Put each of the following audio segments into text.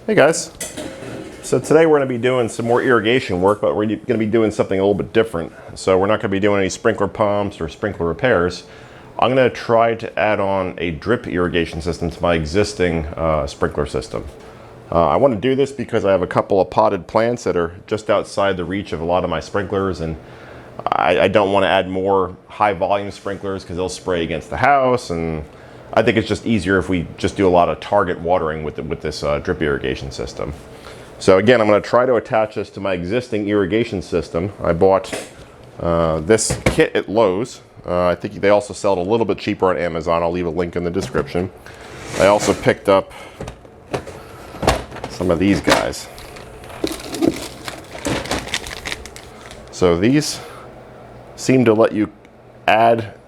Hey guys, so today we're going to be doing some more irrigation work, but we're going to be doing something a little bit different. So we're not going to be doing any sprinkler pumps or sprinkler repairs. I'm going to try to add on a drip irrigation system to my existing sprinkler system. I want to do this because I have a couple of potted plants that are just outside the reach of a lot of my sprinklers, and I don't want to add more high volume sprinklers because they'll spray against the house, and I think it's just easier if we just do a lot of target watering with this drip irrigation system. So again, I'm going to try to attach this to my existing irrigation system. I bought this kit at Lowe's. I think they also sell it a little bit cheaper on Amazon. I'll leave a link in the description. I also picked up some of these guys. So these seem to let you add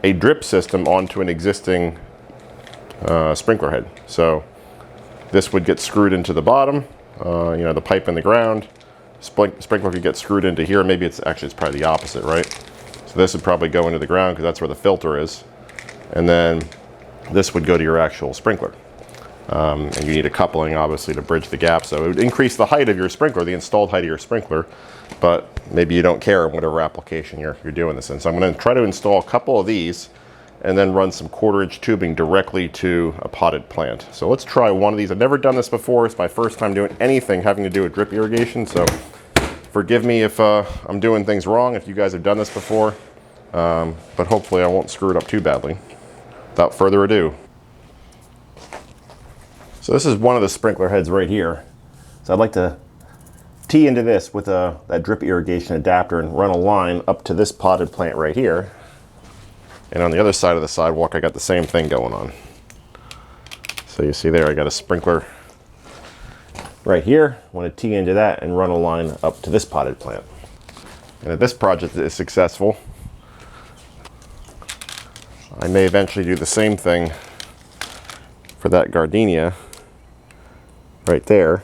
a drip system onto an existing sprinkler head. So this would get screwed into the bottom, the pipe in the ground. Sprinkler could get screwed into here. Maybe it's probably the opposite, right? So this would probably go into the ground because that's where the filter is. And then this would go to your actual sprinkler. And you need a coupling, obviously, to bridge the gap. So it would increase the height of your sprinkler, the installed height of your sprinkler, but maybe you don't care in whatever application you're doing this in. So I'm going to try to install a couple of these and then run some 1/4-inch tubing directly to a potted plant. So let's try one of these. I've never done this before. It's my first time doing anything having to do with drip irrigation, so forgive me if I'm doing things wrong, if you guys have done this before, but hopefully I won't screw it up too badly. Without further ado. So this is one of the sprinkler heads right here. So I'd like to tee into this with that drip irrigation adapter and run a line up to this potted plant right here. And on the other side of the sidewalk, I got the same thing going on. So you see there, I got a sprinkler right here. I want to tee into that and run a line up to this potted plant. And if this project is successful, I may eventually do the same thing for that gardenia right there,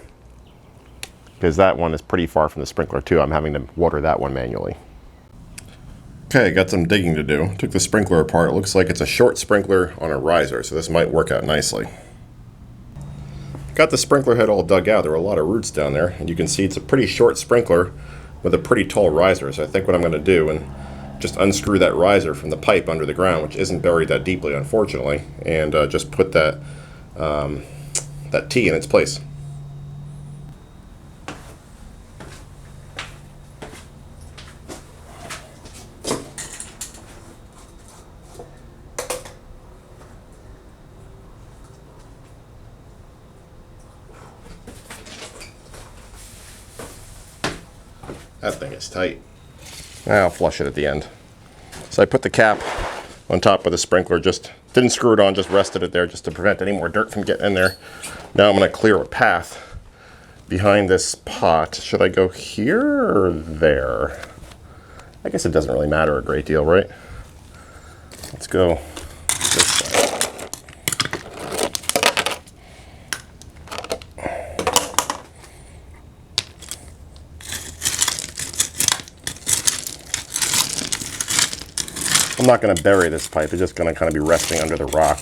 because that one is pretty far from the sprinkler too. I'm having to water that one manually. Okay, got some digging to do. Took the sprinkler apart. It looks like it's a short sprinkler on a riser, so this might work out nicely. Got the sprinkler head all dug out. There were a lot of roots down there, and you can see it's a pretty short sprinkler with a pretty tall riser. So I think what I'm going to do and just unscrew that riser from the pipe under the ground, which isn't buried that deeply, unfortunately, and just put that that T in its place. That thing is tight. I'll flush it at the end. So I put the cap on top of the sprinkler, just didn't screw it on, just rested it there just to prevent any more dirt from getting in there. Now I'm going to clear a path behind this pot. Should I go here or there? I guess it doesn't really matter a great deal, right? Let's go this side. I'm not going to bury this pipe, it's just going to kind of be resting under the rock.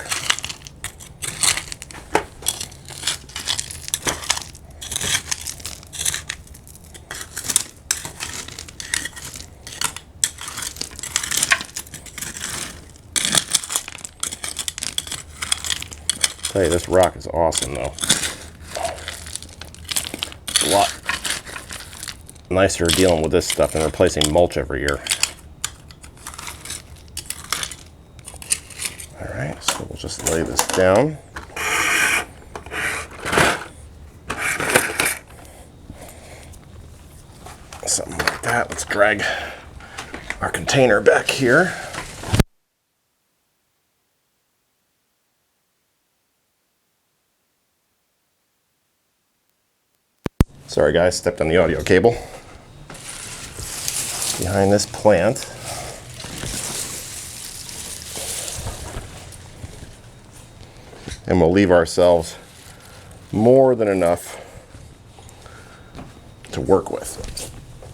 Hey, this rock is awesome though. It's a lot nicer dealing with this stuff than replacing mulch every year. Alright, so we'll just lay this down. Something like that. Let's drag our container back here. Sorry guys, stepped on the audio cable. Behind this plant. And we'll leave ourselves more than enough to work with.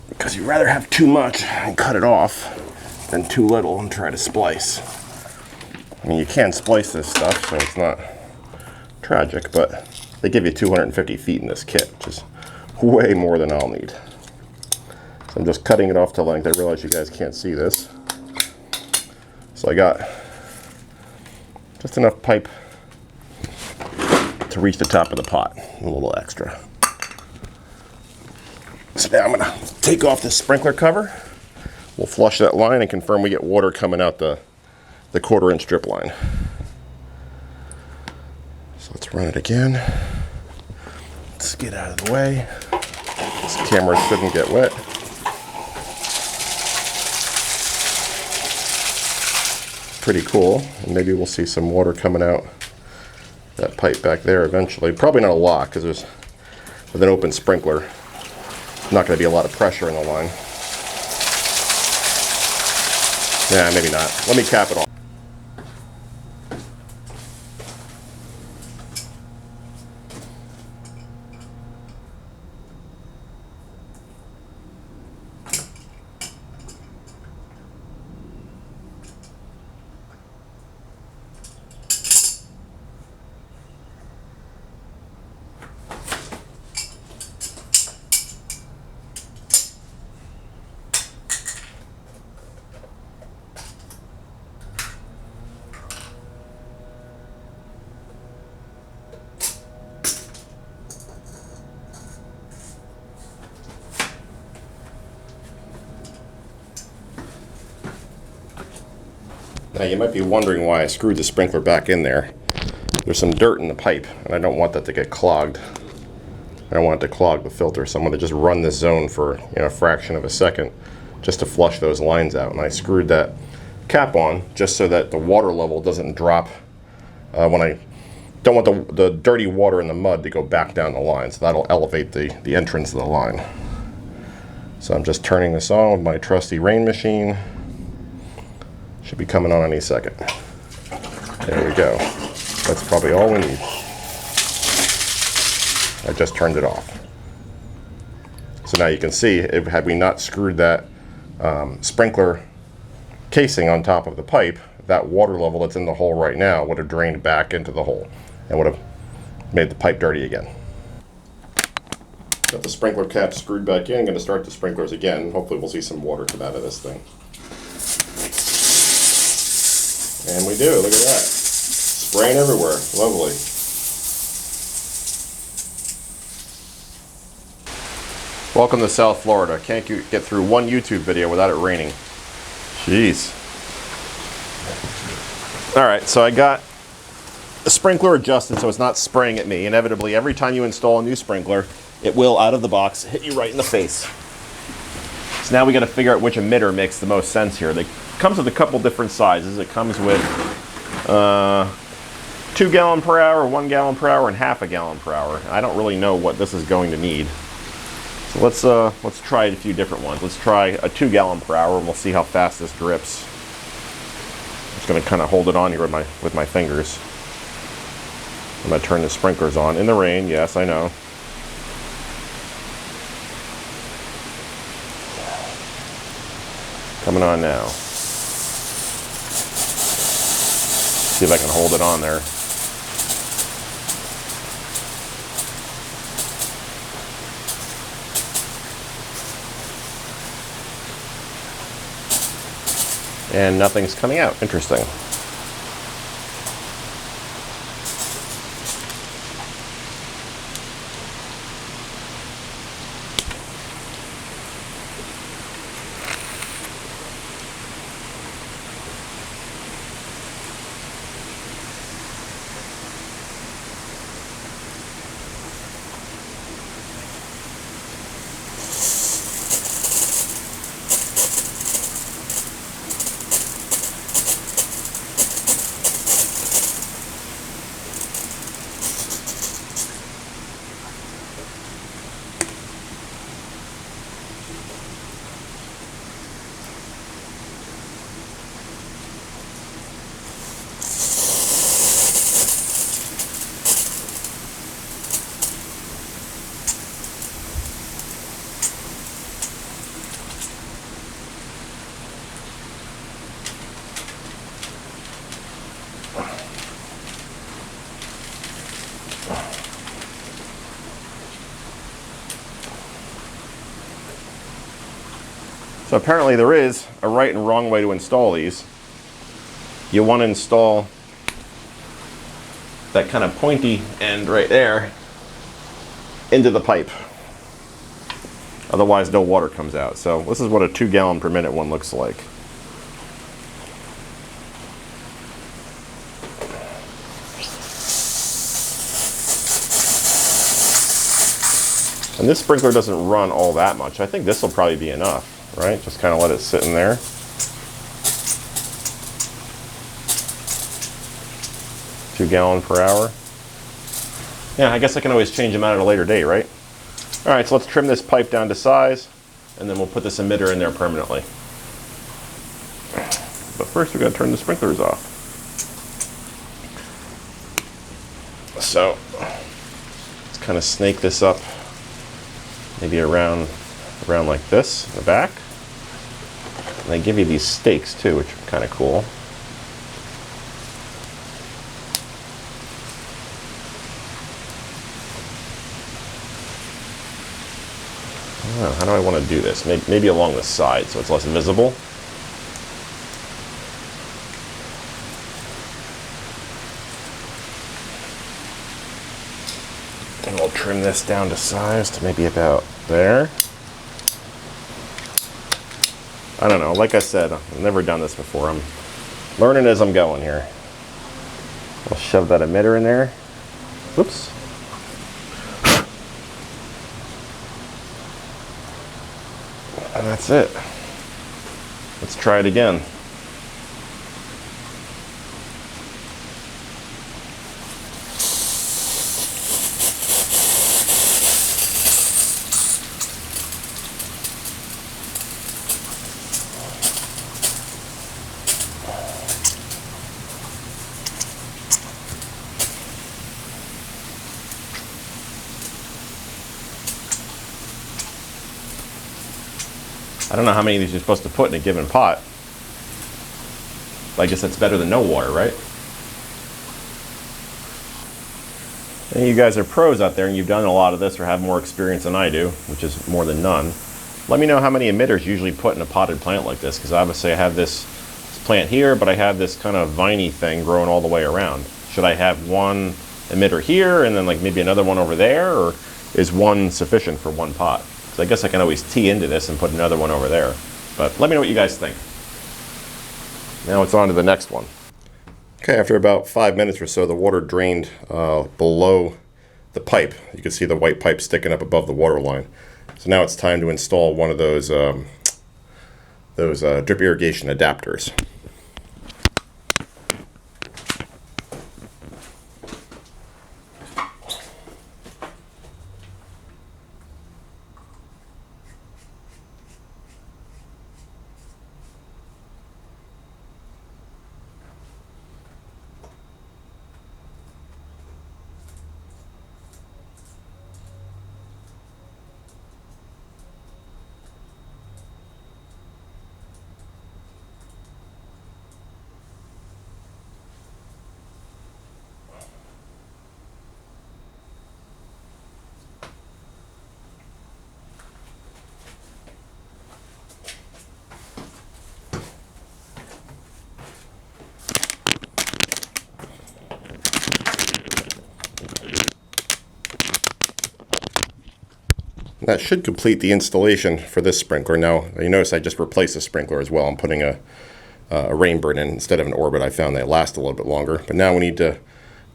Because you'd rather have too much and cut it off than too little and try to splice. I mean, you can splice this stuff, so it's not tragic, but They give you 250 feet in this kit, which is way more than I'll need. So I'm just cutting it off to length. I realize you guys can't see this. So I got just enough pipe to reach the top of the pot, a little extra. So now I'm gonna take off this sprinkler cover. We'll flush that line and confirm we get water coming out the 1/4-inch drip line. So let's run it again. Let's get out of the way. This camera shouldn't get wet. Pretty cool. And maybe we'll see some water coming out that pipe back there eventually. Probably not a lot, because there's, with an open sprinkler, not going to be a lot of pressure in the line. Yeah, maybe not. Let me cap it off. Now you might be wondering why I screwed the sprinkler back in there. There's some dirt in the pipe, and I don't want that to get clogged. I don't want it to clog the filter, so I'm going to just run this zone for a fraction of a second just to flush those lines out. And I screwed that cap on just so that the water level doesn't drop when I don't want the dirty water in the mud to go back down the line, so that'll elevate the entrance of the line. So I'm just turning this on with my trusty rain machine. Should be coming on any second. There we go. That's probably all we need. I just turned it off. So now you can see, had we not screwed that sprinkler casing on top of the pipe, that water level that's in the hole right now would have drained back into the hole and would have made the pipe dirty again. Got the sprinkler cap screwed back in. I'm going to start the sprinklers again. Hopefully we'll see some water come out of this thing. And we do, look at that. Spraying everywhere, lovely. Welcome to South Florida. Can't get through one YouTube video without it raining. Jeez. All right, so I got the sprinkler adjusted so it's not spraying at me. Inevitably, every time you install a new sprinkler, it will, out of the box, hit you right in the face. So now we got to figure out which emitter makes the most sense here. It comes with a couple different sizes. It comes with 2 gallon per hour, 1 gallon per hour, and half a gallon per hour. I don't really know what this is going to need. So let's try a few different ones. Let's try a 2 gallon per hour, and we'll see how fast this drips. I'm just going to kind of hold it on here with my fingers. I'm going to turn the sprinklers on in the rain. Yes, I know. Coming on now. See if I can hold it on there. And nothing's coming out. Interesting. So apparently there is a right and wrong way to install these. You want to install that kind of pointy end right there into the pipe. Otherwise no water comes out. So this is what a 2 gallon per minute one looks like. And this sprinkler doesn't run all that much. I think this will probably be enough, right? Just kind of let it sit in there. $2 gallons per hour. Yeah, I guess I can always change them out at a later date, right? All right, so let's trim this pipe down to size, and then we'll put this emitter in there permanently. But first we gotta turn the sprinklers off. So, let's kind of snake this up, maybe around like this in the back. And they give you these stakes too, which are kind of cool. Oh, how do I want to do this? Maybe along the side so it's less visible. And we'll trim this down to size to maybe about there. I don't know, like I said, I've never done this before. I'm learning as I'm going here. I'll shove that emitter in there. Whoops. And that's it. Let's try it again. I don't know how many of these you're supposed to put in a given pot. But I guess that's better than no water, right? And you guys are pros out there and you've done a lot of this or have more experience than I do, which is more than none. Let me know how many emitters you usually put in a potted plant like this, because obviously I have this plant here, but I have this kind of viney thing growing all the way around. Should I have one emitter here and then like maybe another one over there, or is one sufficient for one pot? So I guess I can always tee into this and put another one over there. But let me know what you guys think. Now it's on to the next one. Okay, after about 5 minutes or so, the water drained below the pipe. You can see the white pipe sticking up above the water line. So now it's time to install one of those drip irrigation adapters. That should complete the installation for this sprinkler. Now, you notice I just replaced the sprinkler as well. I'm putting a Rainbird in instead of an Orbit. I found they last a little bit longer. But now we need to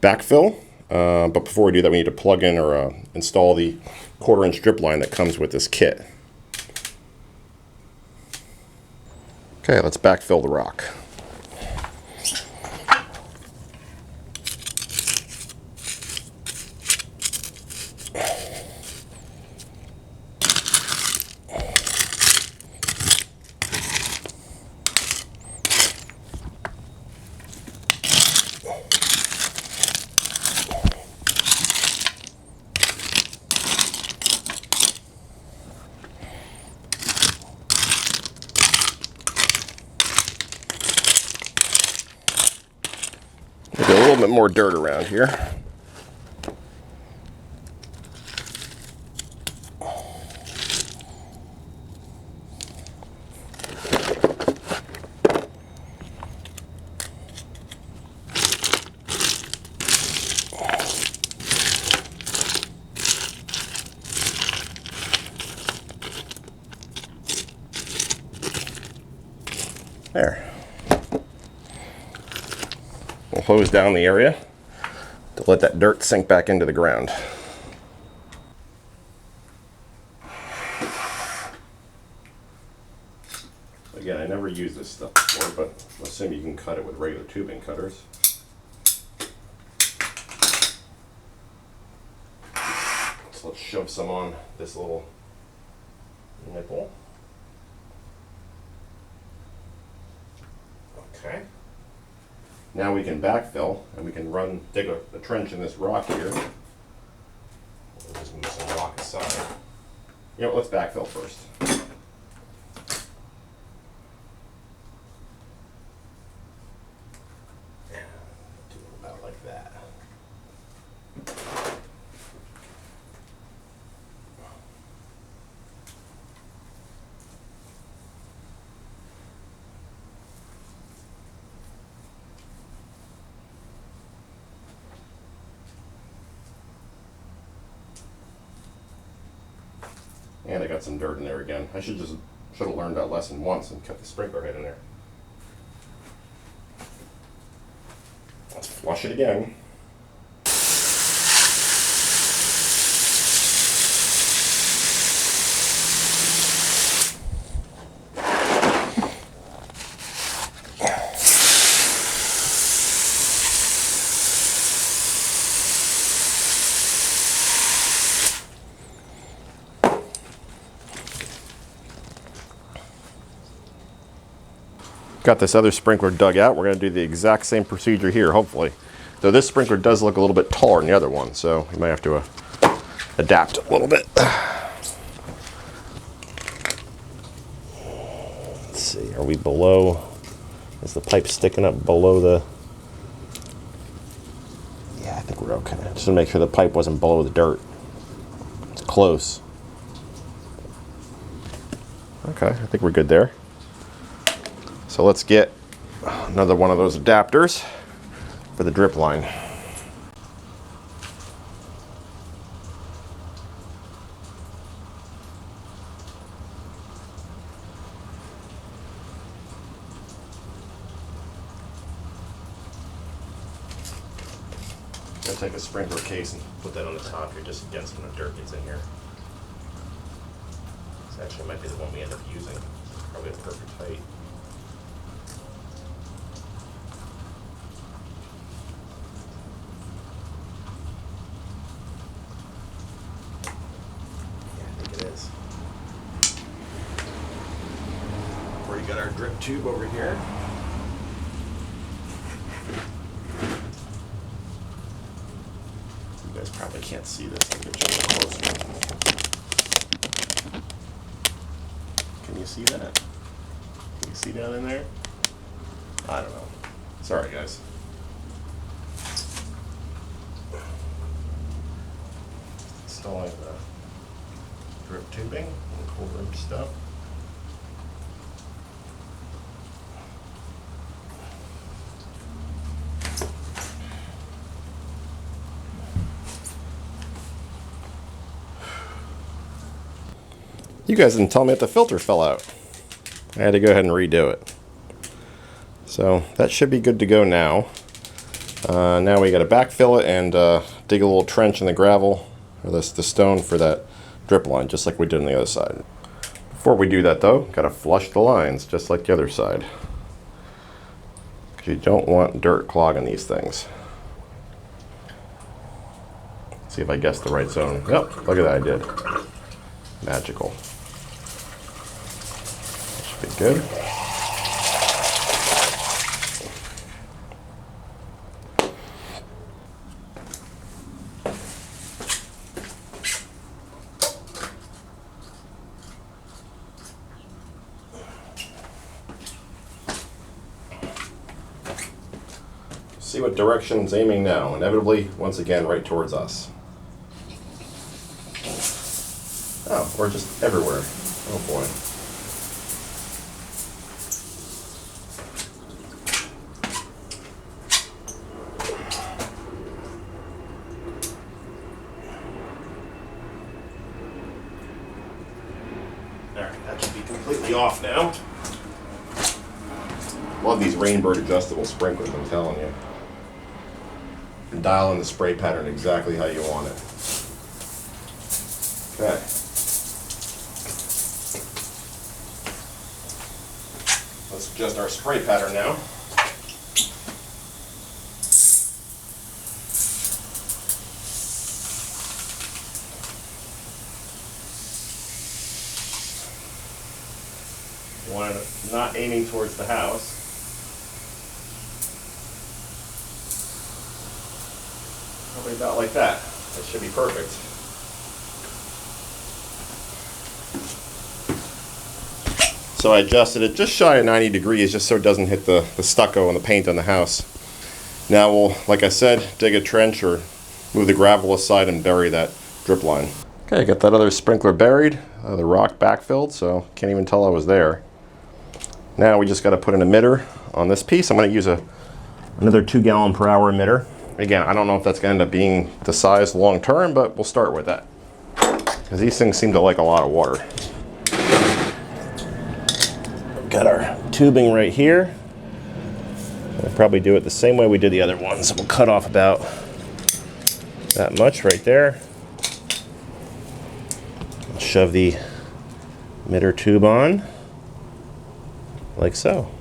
backfill. But before we do that, we need to plug in or install the 1/4-inch drip line that comes with this kit. Okay, let's backfill the rock. Maybe a little bit more dirt around here. There. We'll hose down the area to let that dirt sink back into the ground. Again, I never used this stuff before, but I assume you can cut it with regular tubing cutters. So let's shove some on this little nipple. Okay. Now we can backfill, and we can dig a trench in this rock here. We'll just move some rock aside. You know, let's backfill first. And I got some dirt in there again. I should have learned that lesson once and kept the sprinkler head in there. Let's flush it again. Got this other sprinkler dug out. We're going to do the exact same procedure here, hopefully. Though this sprinkler does look a little bit taller than the other one, so you might have to adapt a little bit. Let's see, are we below? Is the pipe sticking up below the... Yeah, I think we're okay. Just to make sure the pipe wasn't below the dirt. It's close. Okay, I think we're good there. So let's get another one of those adapters for the drip line. I'm gonna take a sprinkler case and put that on the top here just against when the dirt gets in here. This actually might be the one we end up using. Probably a perfect height. Already got our drip tube over here. You guys probably can't see this. I'll get you a little closer. Can you see that? Can you see down in there? I don't know. Sorry, guys. Installing the drip tubing and cold room stuff. You guys didn't tell me that the filter fell out. I had to go ahead and redo it. So that should be good to go now. Now we got to backfill it and dig a little trench in the gravel, or the stone for that drip line, just like we did on the other side. Before we do that though, got to flush the lines, just like the other side. Because you don't want dirt clogging these things. See if I guessed the right zone. Yep, look at that, I did. Magical. Should be good. See what direction it's aiming now. Inevitably, once again, right towards us. Oh, or just everywhere. Oh boy. Alright, that should be completely off now. Love these Rainbird adjustable sprinklers, I'm telling you. And dial in the spray pattern exactly how you want it. Okay. Let's adjust our spray pattern now. You want it not aiming towards the house. Probably about like that. That should be perfect. So I adjusted it just shy of 90 degrees just so it doesn't hit the stucco and the paint on the house. Now we'll, like I said, dig a trench or move the gravel aside and bury that drip line. Okay, I got that other sprinkler buried, the rock backfilled, so can't even tell I was there. Now we just got to put an emitter on this piece. I'm going to use another 2 gallon per hour emitter. Again, I don't know if that's going to end up being the size long term, but we'll start with that, because these things seem to like a lot of water. Got our tubing right here. We'll probably do it the same way we did the other ones. We'll cut off about that much right there. I'll shove the emitter tube on, like so.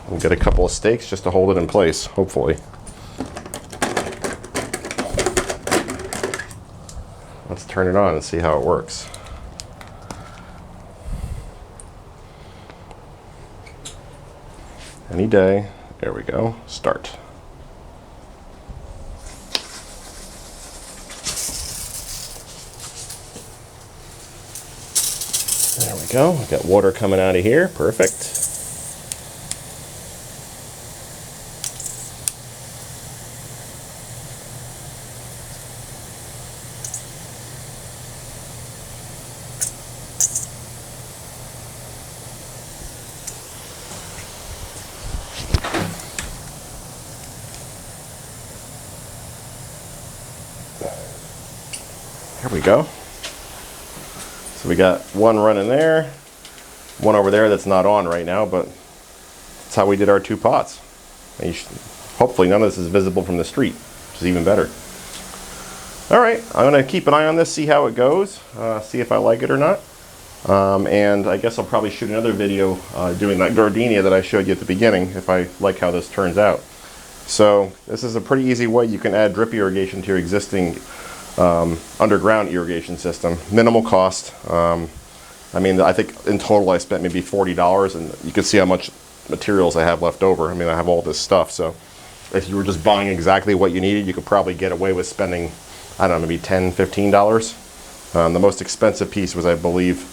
We'll get a couple of stakes just to hold it in place, hopefully. Let's turn it on and see how it works. Any day. There we go. Start. There we go. We've got water coming out of here. Perfect. There we go. So we got one running there, one over there that's not on right now, but that's how we did our 2 pots. And hopefully none of this is visible from the street, which is even better. All right, I'm going to keep an eye on this, see how it goes, see if I like it or not. And I guess I'll probably shoot another video doing that gardenia that I showed you at the beginning if I like how this turns out. So this is a pretty easy way you can add drip irrigation to your existing underground irrigation system. Minimal cost. I mean, I think in total I spent maybe $40, and you can see how much materials I have left over. I mean, I have all this stuff, so if you were just buying exactly what you needed, you could probably get away with spending, I don't know, maybe $10, $15. The most expensive piece was, I believe,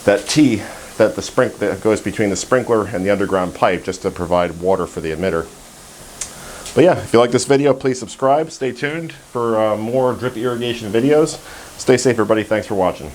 that T that goes between the sprinkler and the underground pipe just to provide water for the emitter. But yeah, if you like this video, please subscribe. Stay tuned for more drip irrigation videos. Stay safe, everybody. Thanks for watching.